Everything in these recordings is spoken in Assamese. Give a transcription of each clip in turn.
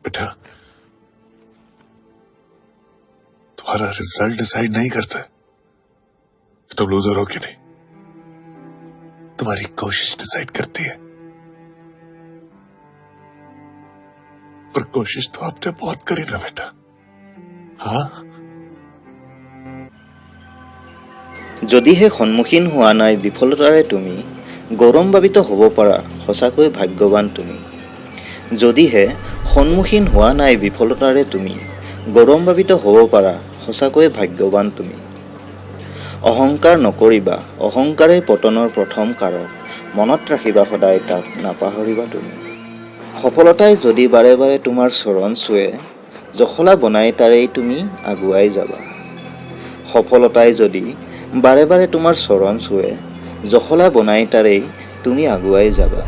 बेटा, तुम्हारा रिजल्ट डिसाइड नहीं करता कि तुम लूजर हो कि नहीं। तुम्हारी कोशिश डिसाइड करती है, पर कोशिश तो आपने बहुत करी ना बेटा। हाँ, যদিহে সন্মুখীন হোৱা নাই বিফলতাৰে তুমি গৌৰৱান্বিত হ'ব পাৰা সঁচাকৈ ভাগ্যৱান তুমি। যদিহে সন্মুখীন হোৱা নাই বিফলতাৰে তুমি গৌৰৱান্বিত হ'ব পাৰা সঁচাকৈ ভাগ্যৱান তুমি। অহংকাৰ নকৰিবা, অহংকাৰেই পতনৰ প্ৰথম কাৰক, মনত ৰাখিবা সদায় তাক নাপাহৰিবা তুমি। সফলতাই যদি বাৰে বাৰে তোমাৰ চৰণ চুৱে জখলা বনাই তাৰেই তুমি আগুৱাই যাবা। সফলতাই যদি বাৰে বাৰে তোমাৰ চৰণ চুৱে জখলা বনাই তাৰেই তুমি আগুৱাই যাবা।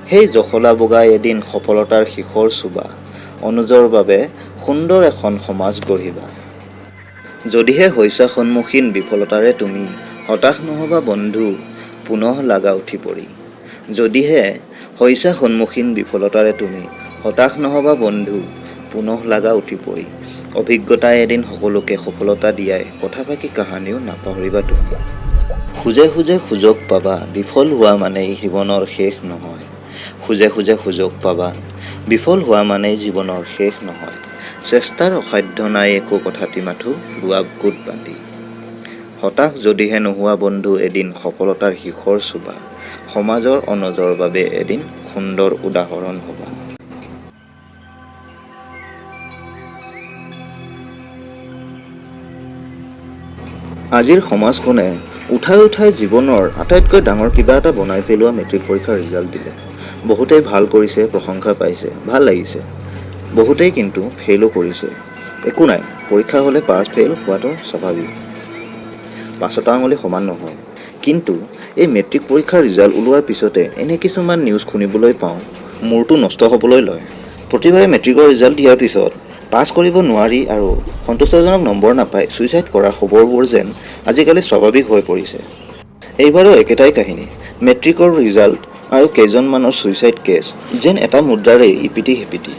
সেই জখলা বগাই এদিন সফলতাৰ শিখৰ চুবা, অনুজৰ বাবে সুন্দৰ এখন সমাজ গঢ়িবা। যদিহে হৈছা সন্মুখীন বিফলতাৰে তুমি হতাশ নহ'বা বন্ধু, পুনঃ লাগা উঠি পৰি। যদিহে হৈছা সন্মুখীন বিফলতাৰে তুমি হতাশ নহ'বা বন্ধু, পুনঃ লাগা উঠি পৰি। অভিজ্ঞতাই এদিন সকলোকে সফলতা দিয়াই কথা বাকী কাহানিও নাপাহৰিবা তুমি। খোজে খোজে সুযোগ পাবা, বিফল হোৱা মানেই জীৱনৰ শেষ নহয়। খোজে খোজে সুযোগ পাবা, বিফল হোৱা মানেই জীৱনৰ শেষ নহয়। চেষ্টাৰ অসাধ্য নাই একো কথাটি মাথো লোৱা গোট বান্ধি। হতাশ যদিহে নোহোৱা বন্ধু এদিন সফলতাৰ শিখৰ চুবা, সমাজৰ অনজৰ বাবে এদিন সুন্দৰ উদাহৰণ হ'বা। আজিৰ সমাজখনে উঠাই উঠাই জীৱনৰ আটাইতকৈ ডাঙৰ কিবা এটা বনাই পেলোৱা মেট্ৰিক পৰীক্ষাৰ ৰিজাল্ট দিলে। বহুতেই ভাল কৰিছে, প্ৰশংসা পাইছে, ভাল লাগিছে। বহুতেই কিন্তু ফেইলো কৰিছে। একো নাই, পৰীক্ষা হ'লে পাছ ফেইল হোৱাটো স্বাভাৱিক, পাঁচটা আঙুলি সমান নহয়। কিন্তু এই মেট্ৰিক পৰীক্ষাৰ ৰিজাল্ট ওলোৱাৰ পিছতে এনে কিছুমান নিউজ শুনিবলৈ পাওঁ, মূৰটো নষ্ট হ'বলৈ লয়। প্ৰতিবাৰে মেট্ৰিকৰ ৰিজাল্ট দিয়াৰ পিছত পাছ কৰিব নোৱাৰি আৰু সন্তুষ্টজনক নম্বৰ নাপাই ছুইচাইড কৰা খবৰবোৰ যেন আজিকালি স্বাভাৱিক হৈ পৰিছে। এইবাৰো একেটাই কাহিনী, মেট্ৰিকৰ ৰিজাল্ট আৰু কেইজনমানৰ ছুইচাইড কেছ যেন এটা মুদ্ৰাৰেই ইপিটি সিপিটি।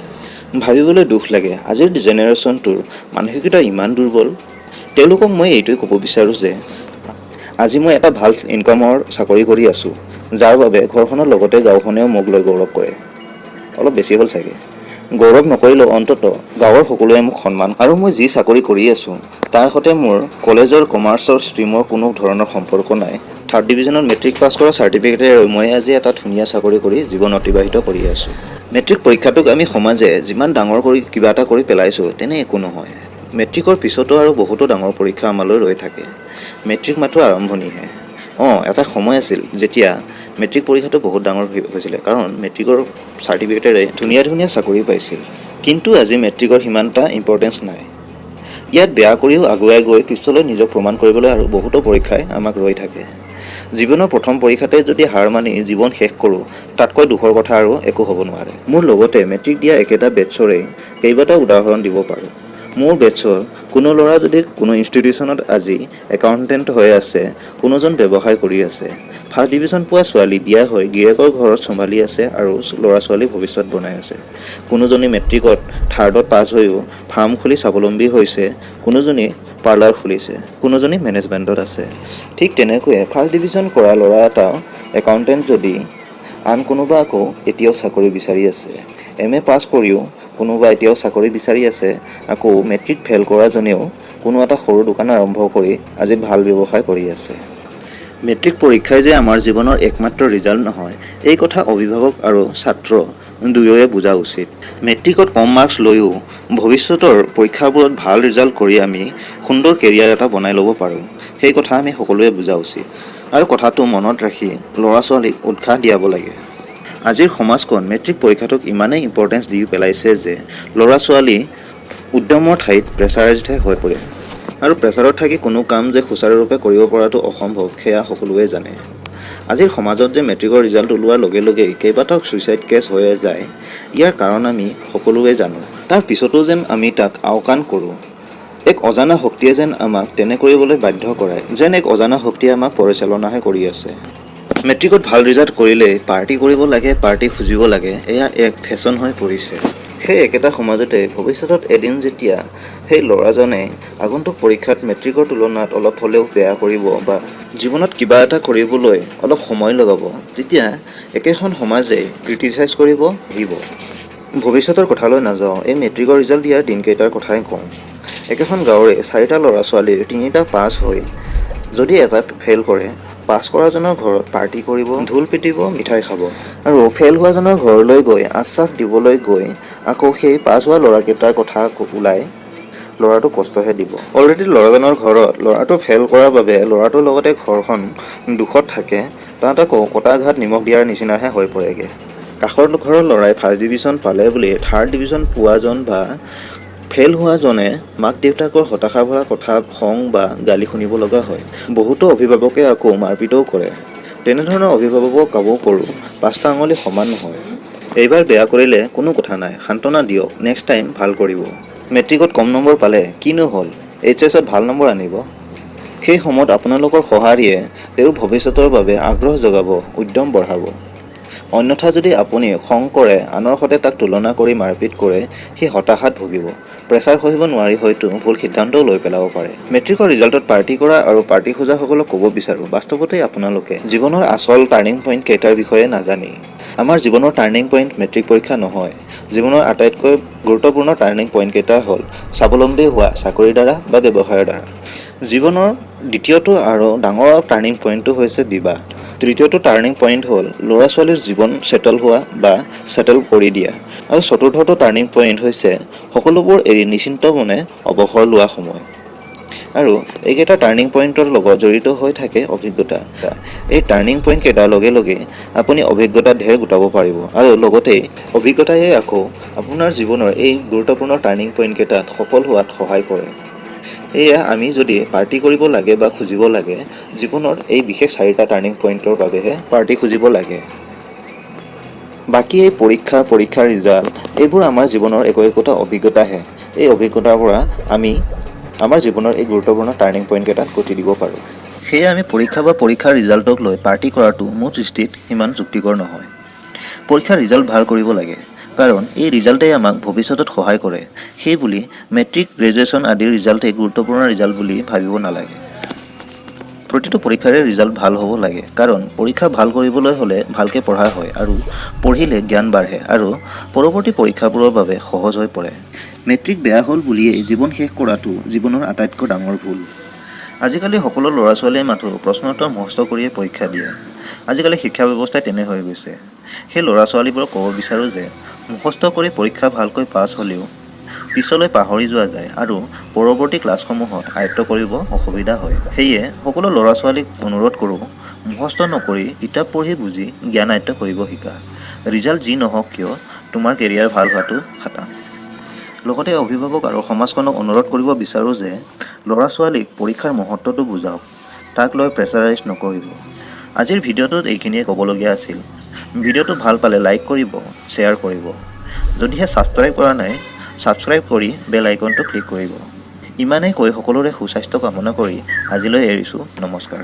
ভাবিবলৈ দুখ লাগে, আজিৰ জেনেৰেশ্যনটোৰ মানসিকতা ইমান দুৰ্বল। তেওঁলোকক মই এইটোৱে ক'ব বিচাৰোঁ যে আজি মই এটা ভাল ইনকামৰ চাকৰি কৰি আছোঁ, যাৰ বাবে ঘৰখনৰ লগতে গাঁওখনেও মোক লৈ গৌৰৱ কৰে। অলপ বেছি হ'ল চাগে, গৌৰৱ নকৰিলেও অন্তত গাঁৱৰ সকলোৱে মোক সন্মান। আৰু মই যি চাকৰি কৰি আছোঁ তাৰ সৈতে মোৰ কলেজৰ কমাৰ্চৰ ষ্ট্ৰীমৰ কোনো ধৰণৰ সম্পৰ্ক নাই। 3rd ডিভিজনত মেট্ৰিক পাছ কৰা চাৰ্টিফিকেটেৰে মই আজি এটা ধুনীয়া চাকৰি কৰি জীৱন অতিবাহিত কৰি আছোঁ। মেট্ৰিক পৰীক্ষাটোক আমি সমাজে যিমান ডাঙৰ কৰি কিবা এটা কৰি পেলাইছোঁ তেনে একো নহয়। মেট্ৰিকৰ পিছতো আৰু বহুতো ডাঙৰ পৰীক্ষা আমালৈ ৰৈ থাকে। মেট্ৰিক মাত্ৰ আৰম্ভণিহে। এটা সময় আছিল যেতিয়া মেট্ৰিক পৰীক্ষাটো বহুত ডাঙৰ হৈছিলে, কাৰণ মেট্ৰিকৰ চাৰ্টিফিকেটেৰে ধুনীয়া ধুনীয়া চাকৰি পাইছিল। কিন্তু আজি মেট্ৰিকৰ সিমান এটা ইম্পৰ্টেঞ্চ নাই। ইয়াত বেয়া কৰিও আগুৱাই গৈ পিছলৈ নিজক প্ৰমাণ কৰিবলৈ আৰু বহুতো পৰীক্ষাই আমাক ৰৈ থাকে। জীৱনৰ প্ৰথম পৰীক্ষাতে যদি হাৰ মানি জীৱন শেষ কৰোঁ, তাতকৈ দুখৰ কথা আৰু একো হ'ব নোৱাৰে। মোৰ লগতে মেট্ৰিক দিয়া একেটা বেটছৰেই কেইবাটাও উদাহৰণ দিব পাৰোঁ। মোৰ বেটছৰ কোনো ল'ৰা যদি কোনো ইনষ্টিটিউশ্যনত আজি একাউণ্টেণ্ট হৈ আছে, কোনোজন ব্যৱসায় কৰি আছে, 1st ডিভিজন পোৱা ছোৱালী বিয়া হৈ গিৰিয়েকৰ ঘৰত চম্ভালি আছে আৰু ল'ৰা ছোৱালীৰ ভৱিষ্যত বনাই আছে। কোনোজনী মেট্ৰিকত 3rdত পাছ হৈও ফাৰ্ম খুলি স্বাৱলম্বী হৈছে, কোনোজনী পাৰ্লাৰ খুলিছে, কোনোজনী মেনেজমেণ্টত আছে। ঠিক তেনেকৈয়ে 1st ডিভিজন কৰা ল'ৰা এটা একাউণ্টেণ্ট যদি, আন কোনোবা আকৌ এতিয়াও চাকৰি বিচাৰি আছে। MA পাছ কৰিও কোনোবা এতিয়াও চাকৰি বিচাৰি আছে। আকৌ মেট্ৰিক ফেইল কৰাজনেও কোনো এটা সৰু দোকান আৰম্ভ কৰি আজি ভাল ব্যৱসায় কৰি আছে। মেট্ৰিক পৰীক্ষাই যে আমাৰ জীৱনৰ একমাত্ৰ ৰিজাল্ট নহয়, এই কথা অভিভাৱক আৰু ছাত্ৰ দুয়োৱে বুজা উচিত। মেট্ৰিকত কম মাৰ্কছ লৈও ভৱিষ্যতৰ পৰীক্ষাবোৰত ভাল ৰিজাল্ট কৰি আমি সুন্দৰ কেৰিয়াৰ এটা বনাই ল'ব পাৰোঁ, সেই কথা আমি সকলোৱে বুজা উচিত। আৰু কথাটো মনত ৰাখি ল'ৰা ছোৱালীক উৎসাহ দিয়াব লাগে। আজিৰ সমাজখন মেট্ৰিক পৰীক্ষাটোক ইমানেই ইম্পৰ্টেঞ্চ দি পেলাইছে যে ল'ৰা ছোৱালী উদ্যমৰ ঠাইত প্ৰেছাৰাইজডহে হৈ পৰে। আৰু প্ৰেছাৰত থাকি কোনো কাম যে সুচাৰুৰূপে কৰিব পৰাটো অসম্ভৱ, সেয়া সকলোৱে জানে। আজিৰ সমাজত যে মেট্ৰিকৰ ৰিজাল্ট ওলোৱাৰ লগে লগেই কেইবাটাও ছুইচাইড কেছ হৈ যায়, ইয়াৰ কাৰণ আমি সকলোৱে জানো। তাৰ পিছতো যেন আমি তাক আওকাণ কৰোঁ। এক অজানা শক্তিয়ে যেন আমাক তেনে কৰিবলৈ বাধ্য কৰায়, যেন এক অজানা শক্তিয়ে আমাক পৰিচালনাহে কৰি আছে। মেট্ৰিকত ভাল ৰিজাল্ট কৰিলেই পাৰ্টি কৰিব লাগে, পাৰ্টি খুজিব লাগে, এয়া এক ফেশ্বন হৈ পৰিছে। সেই একেটা সমাজতে ভৱিষ্যতত এদিন যেতিয়া সেই ল'ৰাজনে আগন্তুক পৰীক্ষাত মেট্ৰিকৰ তুলনাত অলপ হ'লেও বেয়া কৰিব বা জীৱনত কিবা এটা কৰিবলৈ অলপ সময় লগাব, তেতিয়া একেখন সমাজে ক্ৰিটিচাইজ কৰিব আহিব। ভৱিষ্যতৰ কথালৈ নাযাওঁ, এই মেট্ৰিকৰ ৰিজাল্ট দিয়াৰ দিনকেইটাৰ কথাই কওঁ। একেখন গাঁৱৰে 4টা ল'ৰা ছোৱালীৰ 3টা পাছ হৈ যদি এটা ফেইল কৰে, পাছ কৰাজনৰ ঘৰত পাৰ্টি কৰিব, ঢোল পিটিব, মিঠাই খাব, আৰু ফেইল হোৱাজনৰ ঘৰলৈ গৈ আশ্বাস দিবলৈ গৈ আকৌ সেই পাছ হোৱা ল'ৰাকেইটাৰ কথা ওলাই ল'ৰাটো কষ্টহে দিব। অলৰেডি ল'ৰাজনৰ ঘৰত ল'ৰাটো ফেইল কৰাৰ বাবে ল'ৰাটোৰ লগতে ঘৰখন দুখত থাকে, তাত আকৌ কটা ঘাট নিমখ দিয়াৰ নিচিনাহে হৈ পৰেগৈ। কাষৰ ঘৰৰ ল'ৰাই 1st ডিভিজন পালে বুলি 3rd ডিভিজন পোৱাজন বা ফেইল হোৱাজনে মাক দেউতাকৰ হতাশা ভৰা কথা খং বা গালি শুনিব লগা হয়। বহুতো অভিভাৱকে আকৌ মাৰপিটও কৰে। তেনেধৰণৰ অভিভাৱকক কাবৌ কৰোঁ, 5টা আঙুলি সমান নহয়। এইবাৰ বেয়া কৰিলে কোনো কথা নাই, সান্তনা দিয়ক, নেক্সট টাইম ভাল কৰিব। মেট্ৰিকত কম নম্বৰ পালে কিনো হ'ল, HSত ভাল নম্বৰ আনিব। সেই সময়ত আপোনালোকৰ সঁহাৰিয়ে তেওঁৰ ভৱিষ্যতৰ বাবে আগ্ৰহ জগাব, উদ্যম বঢ়াব। অন্যথা যদি আপুনি খং কৰে, আনৰ সৈতে তাক তুলনা কৰি মাৰপিট কৰে, সি হতাশাত ভুগিব। প্ৰেছাৰ সহিব নোৱাৰি হয়তো ভুল সিদ্ধান্তও লৈ পেলাব পাৰে। মেট্ৰিকৰ ৰিজাল্টত পাৰ্টি কৰা আৰু পাৰ্টি খোজাসকলক ক'ব বিচাৰোঁ, বাস্তৱতে আপোনালোকে জীৱনৰ আচল টাৰ্ণিং পইণ্ট কেইটাৰ বিষয়ে নাজানি। আমাৰ জীৱনৰ টাৰ্ণিং পইণ্ট মেট্ৰিক পৰীক্ষা নহয়। জীৱনৰ আটাইতকৈ গুৰুত্বপূৰ্ণ টাৰ্ণিং পইণ্ট কেইটা হ'ল স্বাৱলম্বী হোৱা চাকৰিৰ দ্বাৰা বা ব্যৱসায়ৰ দ্বাৰা। জীৱনৰ দ্বিতীয়টো আৰু ডাঙৰ টাৰ্ণিং পইণ্টটো হৈছে বিবাহ। তৃতীয়টো টাৰ্ণিং পইণ্ট হ'ল ল'ৰা ছোৱালীৰ জীৱন ছেটেল হোৱা বা ছেটেল কৰি দিয়া। আৰু চতুৰ্থটো টাৰ্ণিং পইণ্ট হৈছে সকলোবোৰ এৰি নিশ্চিন্ত মনে অৱসৰ লোৱা সময়। আৰু এইকেইটা টাৰ্ণিং পইণ্টৰ লগত জড়িত হৈ থাকে অভিজ্ঞতা। এই টাৰ্ণিং পইণ্ট কেইটাৰ লগে লগে আপুনি অভিজ্ঞতা ঢেৰ গোটাব পাৰিব, আৰু লগতেই অভিজ্ঞতাই আকৌ আপোনাৰ জীৱনৰ এই গুৰুত্বপূৰ্ণ টাৰ্ণিং পইণ্ট কেইটাত সফল হোৱাত সহায় কৰে। এয়া আমি যদি পাৰ্টি কৰিব লাগে বা খুজিব লাগে, জীৱনৰ এই বিশেষ 4টা টাৰ্ণিং পইণ্টৰ বাবেহে পাৰ্টি খুজিব লাগে। বাকী এই পৰীক্ষাৰ ৰিজাল্ট এইবোৰ আমাৰ জীৱনৰ একোটা অভিজ্ঞতাহে। এই অভিজ্ঞতাৰ পৰা আমি আমাৰ জীৱনৰ এই গুৰুত্বপূৰ্ণ টাৰ্ণিং পইণ্ট কেইটাত গতি দিব পাৰোঁ। সেয়ে আমি পৰীক্ষাৰ ৰিজাল্টক লৈ পাৰ্টি কৰাটো মোৰ দৃষ্টিত সিমান যুক্তিকৰ নহয়। পৰীক্ষাৰ ৰিজাল্ট ভাল কৰিব লাগে, কাৰণ এই ৰিজাল্টেই আমাক ভৱিষ্যতত সহায় কৰে। সেইবুলি মেট্ৰিক, গ্ৰেজুৱেশ্যন আদিৰ ৰিজাল্টেই গুৰুত্বপূৰ্ণ ৰিজাল্ট বুলি ভাবিব নালাগে। প্ৰতিটো পৰীক্ষাৰে ৰিজাল্ট ভাল হ'ব লাগে, কাৰণ পৰীক্ষা ভাল কৰিবলৈ হ'লে ভালকৈ পঢ়া হয়, আৰু পঢ়িলে জ্ঞান বাঢ়ে আৰু পৰৱৰ্তী পৰীক্ষাবোৰৰ বাবে সহজ হৈ পৰে। মেট্ৰিক বেয়া হ'ল বুলিয়েই জীৱন শেষ কৰাটো জীৱনৰ আটাইতকৈ ডাঙৰ ভুল। আজিকালি সকলো ল'ৰা ছোৱালীয়ে মাথো প্ৰশ্নোত্তৰ মুখস্থ কৰিয়ে পৰীক্ষা দিয়ে। আজিকালি শিক্ষা ব্যৱস্থাই তেনে হৈ গৈছে। সেই ল'ৰা ছোৱালীবোৰক ক'ব বিচাৰোঁ যে মুখস্থ কৰি পৰীক্ষা ভালকৈ পাছ হ'লেও পিছলৈ পাহৰি যোৱা যায় আৰু পৰৱৰ্তী ক্লাছসমূহত আয়ত্ব কৰিব অসুবিধা হয়। সেয়ে সকলো ল'ৰা ছোৱালীক অনুৰোধ কৰোঁ, মুখস্থ নকৰি কিতাপ পঢ়ি বুজি জ্ঞান আয়ত্ব কৰিব শিকা। ৰিজাল্ট যি নহওক কিয় তোমাৰ কেৰিয়াৰ ভাল হোৱাটো খাটাং। লগতে অভিভাৱক আৰু সমাজখনক অনুৰোধ কৰিব বিচাৰোঁ যে ল'ৰা ছোৱালীক পৰীক্ষাৰ মহত্বটো বুজাওক, তাক লৈ প্ৰেছাৰাইজ নকৰিব। আজিৰ ভিডিঅ'টোত এইখিনিয়ে ক'বলগীয়া আছিল। ভিডিঅ'টো ভাল পালে লাইক কৰিব, শ্বেয়াৰ কৰিব। যদিহে ছাবস্ক্ৰাইব কৰা নাই, ছাবস্ক্ৰাইব কৰি বেল আইকনটো ক্লিক কৰিব। ইমানেই কৈ সকলোৰে সুস্বাস্থ্য কামনা কৰি আজিলৈ এৰিছোঁ। নমস্কাৰ।